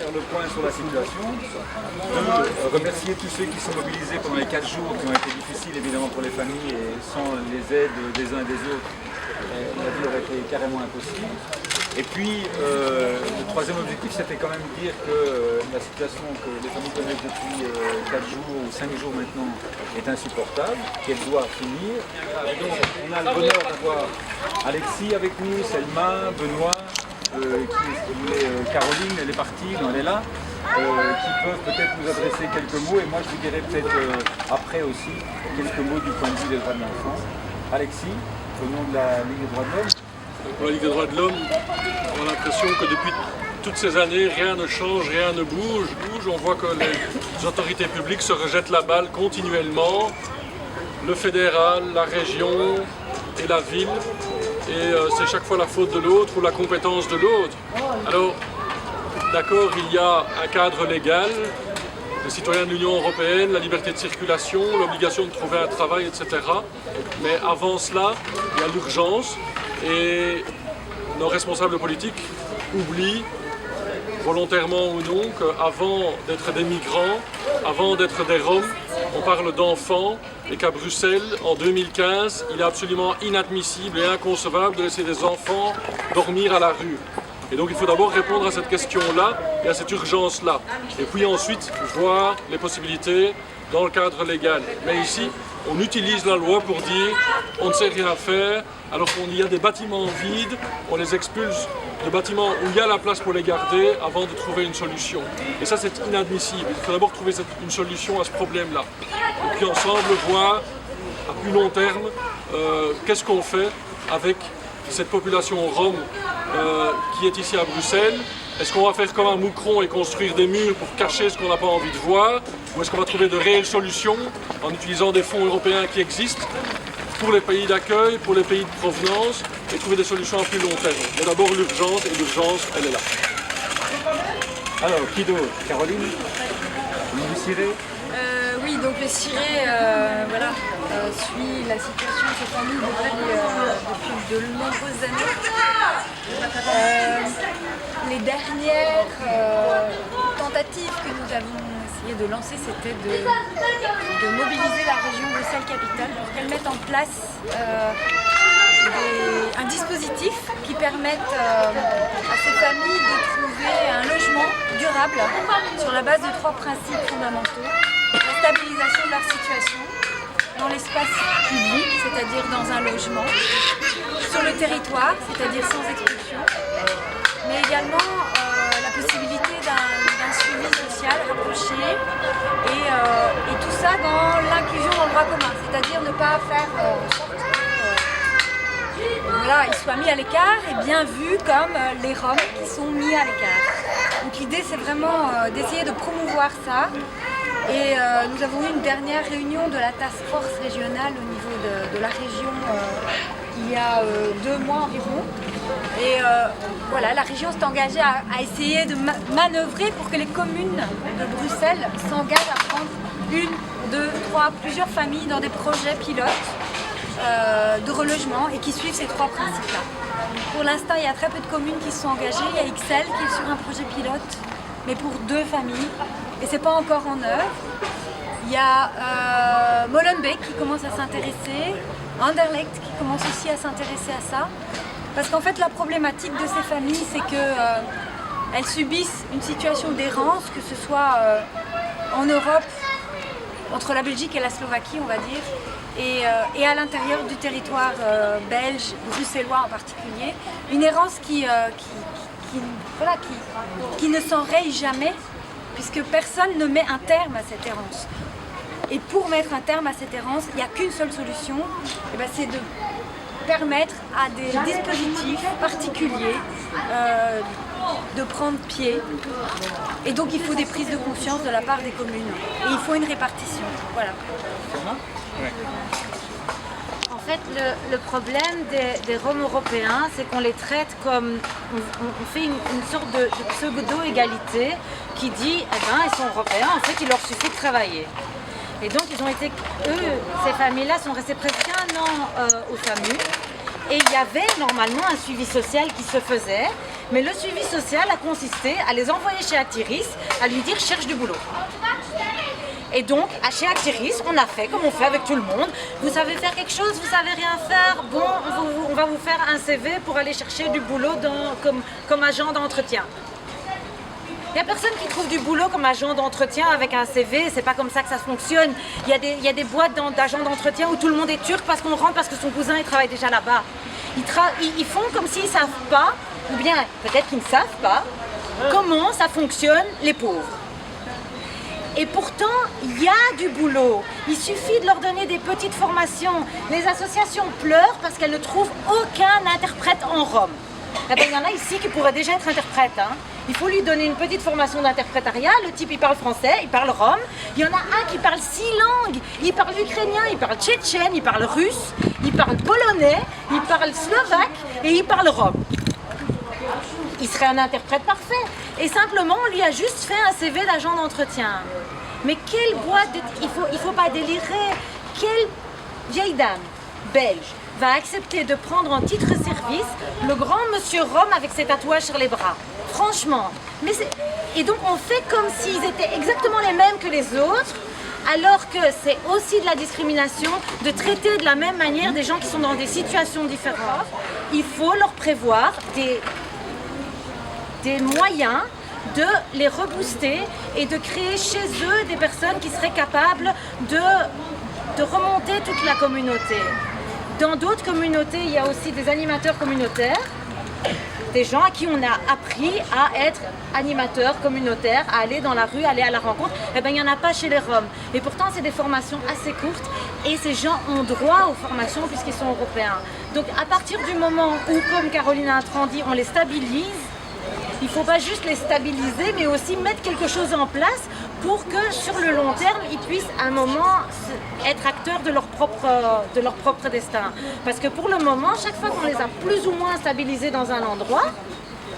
faire le point sur la situation, de remercier tous ceux qui sont mobilisés pendant les 4 jours qui ont été difficiles évidemment pour les familles et sans les aides des uns et des autres, la vie aurait été carrément impossible. Et puis le troisième objectif c'était quand même de dire que la situation que les familles connaissent depuis 4 jours ou 5 jours maintenant est insupportable, qu'elle doit finir. Et donc on a le bonheur d'avoir Alexis avec nous, Selma, Benoît, Caroline, elle est partie, non, elle est là, qui peuvent peut-être nous adresser quelques mots et moi je vous dirai peut-être après aussi quelques mots du point de vue des droits de l'enfant. Alexis, au nom de la Ligue des droits de l'homme. Pour la Ligue des droits de l'homme, on a l'impression que depuis toutes ces années, rien ne change, rien ne bouge. On voit que les autorités publiques se rejettent la balle continuellement. Le fédéral, la région et la ville. Et c'est chaque fois la faute de l'autre ou la compétence de l'autre. Alors, d'accord, il y a un cadre légal, les citoyens de l'Union européenne, la liberté de circulation, l'obligation de trouver un travail, etc. Mais avant cela, il y a l'urgence. Et nos responsables politiques oublient, volontairement ou non, qu'avant d'être des migrants, avant d'être des Roms, on parle d'enfants et qu'à Bruxelles, en 2015, il est absolument inadmissible et inconcevable de laisser des enfants dormir à la rue. Et donc il faut d'abord répondre à cette question-là et à cette urgence-là. Et puis ensuite, voir les possibilités dans le cadre légal. Mais ici, on utilise la loi pour dire on ne sait rien faire, alors qu'il y a des bâtiments vides, on les expulse de bâtiments où il y a la place pour les garder avant de trouver une solution. Et ça, c'est inadmissible. Il faut d'abord trouver une solution à ce problème-là. Et puis ensemble, voir à plus long terme qu'est-ce qu'on fait avec cette population rome qui est ici à Bruxelles. Est-ce qu'on va faire comme un moucron et construire des murs pour cacher ce qu'on n'a pas envie de voir? Ou est-ce qu'on va trouver de réelles solutions en utilisant des fonds européens qui existent pour les pays d'accueil, pour les pays de provenance et trouver des solutions à plus long terme? Mais d'abord l'urgence, et l'urgence, elle est là. Alors, qui d'autre? Caroline? Vous Ciré? Oui, donc le Ciré suit la situation de ces familles depuis de nombreuses années. Les dernières tentatives que nous avons essayé de lancer, c'était de mobiliser la région Bruxelles-Capitale pour qu'elle mette en place un dispositif qui permette à ces familles de trouver un logement durable sur la base de 3 principes fondamentaux. La stabilisation de leur situation dans l'espace public, c'est-à-dire dans un logement, sur le territoire, c'est-à-dire sans expulsion, mais également la possibilité d'un suivi social rapproché et tout ça dans l'inclusion dans le droit commun, c'est-à-dire ne pas faire en sorte qu'ils soient mis à l'écart et bien vus comme les Roms qui sont mis à l'écart. Donc l'idée c'est vraiment d'essayer de promouvoir ça. Et nous avons eu une dernière réunion de la task force régionale au niveau de la région il y a 2 mois environ. Et voilà, la région s'est engagée à essayer de manœuvrer pour que les communes de Bruxelles s'engagent à prendre 1, 2, 3, plusieurs familles dans des projets pilotes de relogement et qui suivent ces 3 principes-là. Pour l'instant, il y a très peu de communes qui se sont engagées. Il y a XL qui est sur un projet pilote, mais pour 2 familles. Et c'est pas encore en œuvre. Il y a Molenbeek qui commence à s'intéresser, Anderlecht qui commence aussi à s'intéresser à ça. Parce qu'en fait, la problématique de ces familles, c'est qu'elles subissent une situation d'errance, que ce soit en Europe, entre la Belgique et la Slovaquie, on va dire, et à l'intérieur du territoire belge, bruxellois en particulier. Une errance qui ne s'enraye jamais, puisque personne ne met un terme à cette errance. Et pour mettre un terme à cette errance, il n'y a qu'une seule solution, c'est de permettre à des dispositifs particuliers de prendre pied. Et donc il faut des prises de conscience de la part des communes. Et il faut une répartition. Voilà. En fait, le problème des Roms européens, c'est qu'on les traite comme... On fait une sorte de pseudo-égalité qui dit, ils sont européens, en fait, il leur suffit de travailler. Et donc, ces familles-là sont restées presque 1 an au SAMU. Et il y avait normalement un suivi social qui se faisait. Mais le suivi social a consisté à les envoyer chez Actiris, à lui dire cherche du boulot. Et donc, chez Actiris, on a fait comme on fait avec tout le monde. Vous savez faire quelque chose, vous savez rien faire, bon, on va vous faire un CV pour aller chercher du boulot comme agent d'entretien. Il n'y a personne qui trouve du boulot comme agent d'entretien avec un CV, c'est pas comme ça que ça fonctionne. Il y a des boîtes d'agents d'entretien où tout le monde est turc parce qu'on rentre parce que son cousin il travaille déjà là-bas. Ils font comme s'ils ne savent pas, ou bien peut-être qu'ils ne savent pas, comment ça fonctionne les pauvres. Et pourtant, il y a du boulot. Il suffit de leur donner des petites formations. Les associations pleurent parce qu'elles ne trouvent aucun interprète en Rome. Eh bien, il y en a ici qui pourraient déjà être interprètes. Hein. Il faut lui donner une petite formation d'interprétariat. Le type, il parle français, il parle rome. Il y en a un qui parle 6 langues. Il parle ukrainien, il parle tchétchène, il parle russe, il parle polonais, il parle slovaque et il parle rome. Il serait un interprète parfait. Et simplement, on lui a juste fait un CV d'agent d'entretien. Mais quelle boîte il faut pas délirer. Quelle vieille dame belge va accepter de prendre en titre-service le grand monsieur Rome avec ses tatouages sur les bras. Franchement. Et donc on fait comme s'ils étaient exactement les mêmes que les autres, alors que c'est aussi de la discrimination de traiter de la même manière des gens qui sont dans des situations différentes. Il faut leur prévoir des moyens de les rebooster et de créer chez eux des personnes qui seraient capables de remonter toute la communauté. Dans d'autres communautés, il y a aussi des animateurs communautaires, des gens à qui on a appris à être animateurs communautaires, à aller dans la rue, aller à la rencontre. Eh bien, il n'y en a pas chez les Roms. Et pourtant, c'est des formations assez courtes et ces gens ont droit aux formations puisqu'ils sont européens. Donc, à partir du moment où, comme Caroline Intran dit, on les stabilise, il ne faut pas juste les stabiliser, mais aussi mettre quelque chose en place pour que sur le long terme, ils puissent à un moment être acteurs de leur propre destin. Parce que pour le moment, chaque fois qu'on les a plus ou moins stabilisés dans un endroit,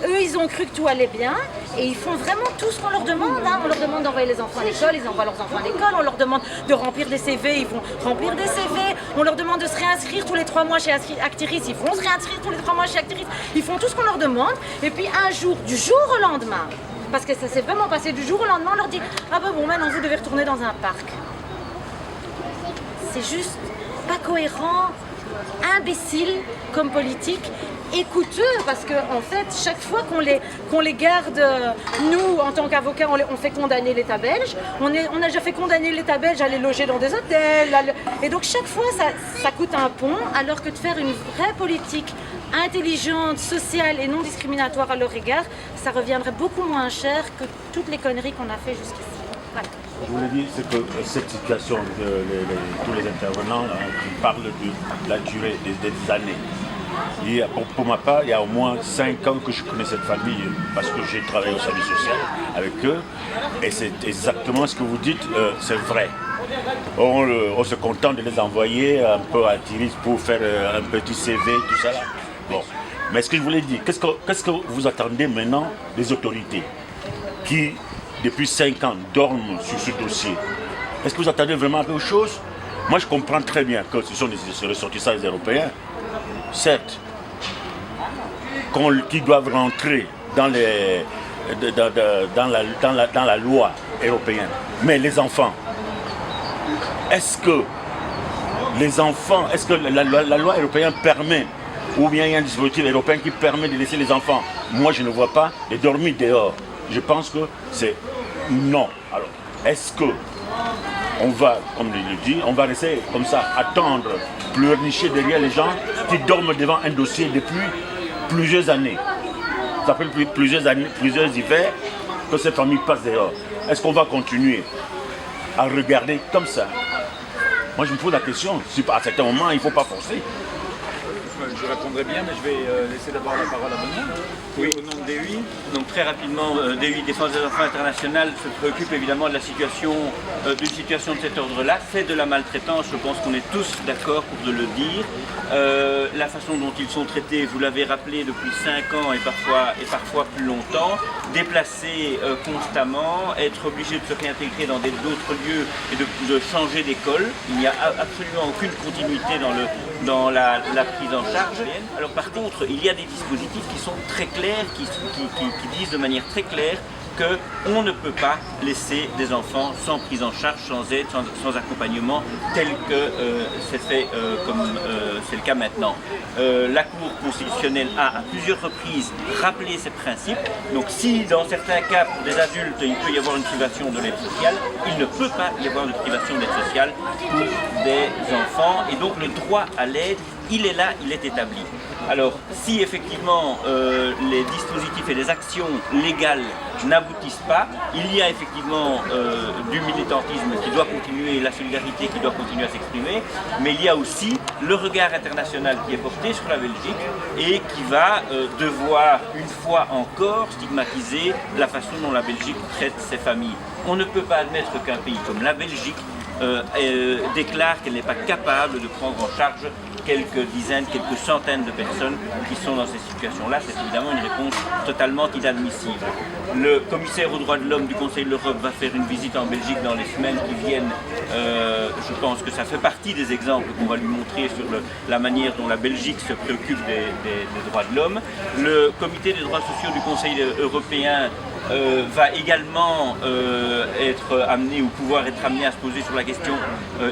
eux, ils ont cru que tout allait bien et ils font vraiment tout ce qu'on leur demande. Hein. On leur demande d'envoyer les enfants à l'école, ils envoient leurs enfants à l'école. On leur demande de remplir des CV, ils vont remplir des CV. On leur demande de se réinscrire tous les 3 mois chez Actiris, ils vont se réinscrire tous les 3 mois chez Actiris. Ils font tout ce qu'on leur demande. Et puis un jour, du jour au lendemain, parce que ça s'est vraiment passé du jour au lendemain, on leur dit « Ah ben bon, maintenant vous devez retourner dans un parc. » C'est juste pas cohérent, imbécile comme politique et coûteux parce qu'en fait, chaque fois qu'on les garde, nous, en tant qu'avocats, on fait condamner l'État belge. On a déjà fait condamner l'État belge à les loger dans des hôtels. Et donc, chaque fois, ça coûte un pont, alors que de faire une vraie politique intelligente, sociale et non discriminatoire à leur égard, ça reviendrait beaucoup moins cher que toutes les conneries qu'on a fait jusqu'ici. Voilà. Je voulais dire c'est que cette situation, tous les intervenants qui parlent de la durée des années. Pour ma part, il y a au moins 5 ans que je connais cette famille parce que j'ai travaillé au service social avec eux et c'est exactement ce que vous dites, c'est vrai. On se contente de les envoyer un peu à Actiris pour faire un petit CV, tout ça là. Bon. Mais ce que je voulais dire, qu'est-ce que vous attendez maintenant des autorités qui, depuis 5 ans, dorment sur ce dossier? Est-ce que vous attendez vraiment quelque chose? Moi, je comprends très bien que ce sont des ressortissants européens, certes, qui doivent rentrer dans la loi européenne. Mais les enfants, est-ce que la loi européenne permet, ou bien il y a un dispositif européen qui permet de laisser les enfants, moi je ne vois pas, de dormir dehors. Je pense que c'est non. Alors, est-ce que on va, comme je le dis, on va rester comme ça, attendre, pleurnicher derrière les gens qui dorment devant un dossier depuis plusieurs années. Ça fait plusieurs années, plusieurs hivers que cette famille passe dehors. Est-ce qu'on va continuer à regarder comme ça? Moi je me pose la question, si à certains moments il ne faut pas forcer. Je répondrai bien, mais je vais laisser d'abord la parole à Benoît. Oui. Au nom de DUI. Donc très rapidement, DUI Défense des enfants internationale se préoccupe évidemment de la situation, d'une situation de cet ordre-là. C'est de la maltraitance, je pense qu'on est tous d'accord pour le dire. La façon dont ils sont traités, vous l'avez rappelé, depuis 5 ans et parfois plus longtemps, déplacés constamment, être obligés de se réintégrer dans d'autres lieux et de changer d'école. Il n'y a absolument aucune continuité dans la prise en charge. charge. Alors par contre, il y a des dispositifs qui sont très clairs, qui disent de manière très claire qu'on ne peut pas laisser des enfants sans prise en charge, sans aide, sans accompagnement, tel que c'est fait comme c'est le cas maintenant. La Cour constitutionnelle a à plusieurs reprises rappelé ces principes. Donc si dans certains cas, pour des adultes, il peut y avoir une privation de l'aide sociale, il ne peut pas y avoir de privation d'aide sociale pour des enfants. Et donc le droit à l'aide, il est là, il est établi. Alors, si effectivement les dispositifs et les actions légales n'aboutissent pas, il y a effectivement du militantisme qui doit continuer, la solidarité qui doit continuer à s'exprimer, mais il y a aussi le regard international qui est porté sur la Belgique et qui va devoir, une fois encore, stigmatiser la façon dont la Belgique traite ses familles. On ne peut pas admettre qu'un pays comme la Belgique déclare qu'elle n'est pas capable de prendre en charge quelques dizaines, quelques centaines de personnes qui sont dans ces situations-là. C'est évidemment une réponse totalement inadmissible. Le commissaire aux droits de l'homme du Conseil de l'Europe va faire une visite en Belgique dans les semaines qui viennent. Je pense que ça fait partie des exemples qu'on va lui montrer sur la manière dont la Belgique se préoccupe des droits de l'homme. Le comité des droits sociaux du Conseil européen va également être amené ou pouvoir être amené à se poser sur la question.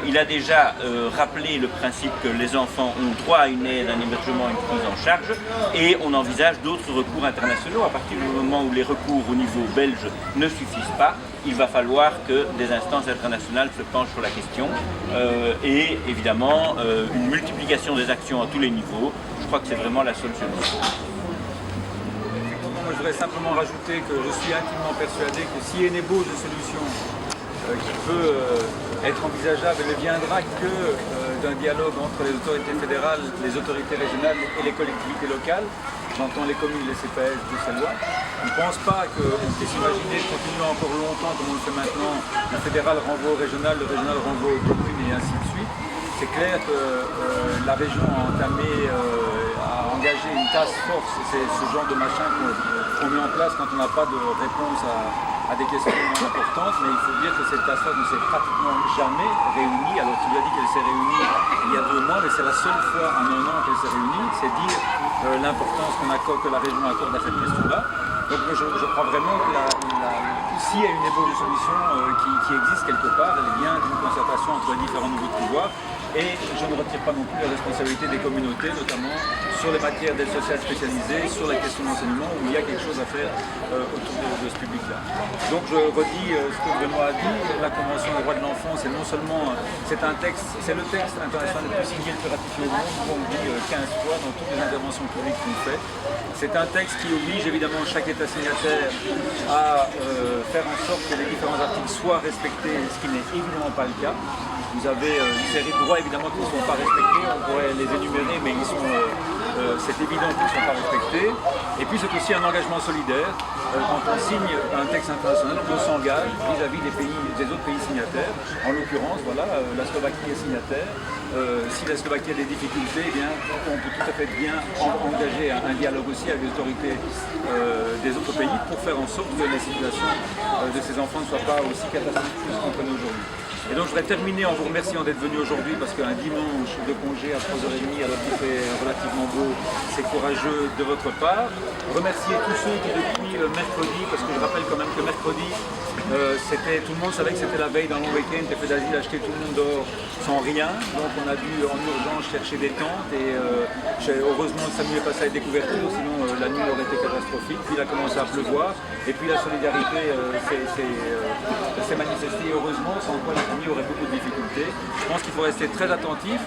Il a déjà rappelé le principe que les enfants ont droit à une aide, un hébergement, une prise en charge, et on envisage d'autres recours internationaux. À partir du moment où les recours au niveau belge ne suffisent pas, il va falloir que des instances internationales se penchent sur la question et évidemment une multiplication des actions à tous les niveaux. Je crois que c'est vraiment la seule solution. Je voudrais simplement rajouter que je suis intimement persuadé que s'il y a une ébauche de solution qui peut être envisageable, elle ne viendra que d'un dialogue entre les autorités fédérales, les autorités régionales et les collectivités locales. J'entends les communes, les CPS, Bruxellois. Je ne pense pas qu'on puisse imaginer de continuer encore longtemps comme on le fait maintenant. Le fédéral renvoie au régional, le régional renvoie aux communes et ainsi de suite. C'est clair que la région a entamé, a engagé une task force, c'est ce genre de machin qu'on met en place quand on n'a pas de réponse à des questions importantes, mais il faut dire que cette task force ne s'est pratiquement jamais réunie. Alors tu lui as dit qu'elle s'est réunie il y a 2 mois, mais c'est la seule fois en 1 an qu'elle s'est réunie, c'est dire l'importance que la région accorde à cette question-là. Donc je crois vraiment que s'il y a une ébauche de solution qui existe quelque part, elle vient d'une concertation entre les différents niveaux de pouvoir. Et je ne retire pas non plus la responsabilité des communautés, notamment sur les matières d'aide sociale spécialisée, sur les questions d'enseignement, où il y a quelque chose à faire autour de ce public-là. Donc je redis ce que Benoît a dit, la Convention des droits de l'enfant, c'est non seulement c'est un texte, c'est le texte international le plus signé, le plus ratifié au monde, où on le dit 15 fois dans toutes les interventions publiques qu'on fait. C'est un texte qui oblige évidemment chaque État signataire à faire en sorte que les différents articles soient respectés, ce qui n'est évidemment pas le cas. Vous avez une série de droits évidemment qui ne sont pas respectés, on pourrait les énumérer, mais c'est évident qu'ils ne sont pas respectés. Et puis c'est aussi un engagement solidaire. Quand on signe un texte international, on s'engage vis-à-vis des autres pays signataires. En l'occurrence, voilà, la Slovaquie est signataire. Si la Slovaquie a des difficultés, eh bien, on peut tout à fait bien engager un dialogue aussi avec les autorités des autres pays pour faire en sorte que la situation de ces enfants ne soit pas aussi catastrophique que ce qu'on connaît aujourd'hui. Et donc je voudrais terminer en vous remerciant d'être venu aujourd'hui parce qu'un dimanche de congé à 3h30 alors qu'il fait relativement beau, c'est courageux de votre part. Remercier tous ceux qui depuis mercredi, parce que je rappelle quand même que mercredi, tout le monde savait que c'était la veille d'un long week-end, l'effet d'asile acheté tout le monde dehors sans rien. Donc on a dû en urgence chercher des tentes et heureusement Samuel est passé à des couvertures, sinon la nuit aurait été catastrophique. Puis il a commencé à pleuvoir et puis la solidarité s'est manifestée heureusement, sans quoi la famille aurait beaucoup de difficultés. Je pense qu'il faut rester très attentif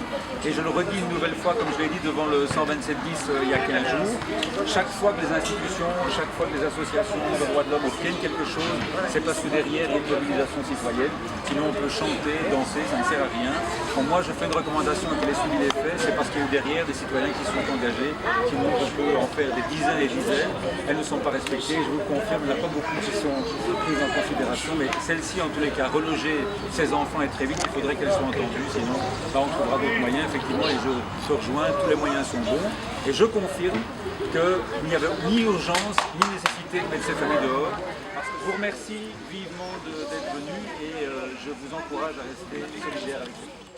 et je le redis une nouvelle fois comme je l'ai dit devant le 127 bis il y a 15 jours. Chaque fois que les institutions, chaque fois que les associations de droits de l'homme obtiennent quelque chose, c'est parce que derrière il y a une mobilisation citoyenne. Sinon on peut chanter, danser, ça ne sert à rien. Quand moi je fais une recommandation et qu'elle est suivie des faits, c'est parce qu'il y a eu derrière des citoyens qui sont engagés. Sinon on peut en faire des dizaines et des dizaines. Elles ne sont pas respectées. Je vous confirme, il n'y en a pas beaucoup qui sont prises en considération, mais celle-ci en tous les cas, reloger ces enfants et très vite, il faudrait qu'elles soient entendues, sinon on trouvera d'autres moyens effectivement et je te rejoins, tous les moyens sont bons et je confirme qu'il n'y avait ni urgence ni nécessité de mettre ces familles dehors. Je vous remercie vivement d'être venus et je vous encourage à rester solidaires avec eux.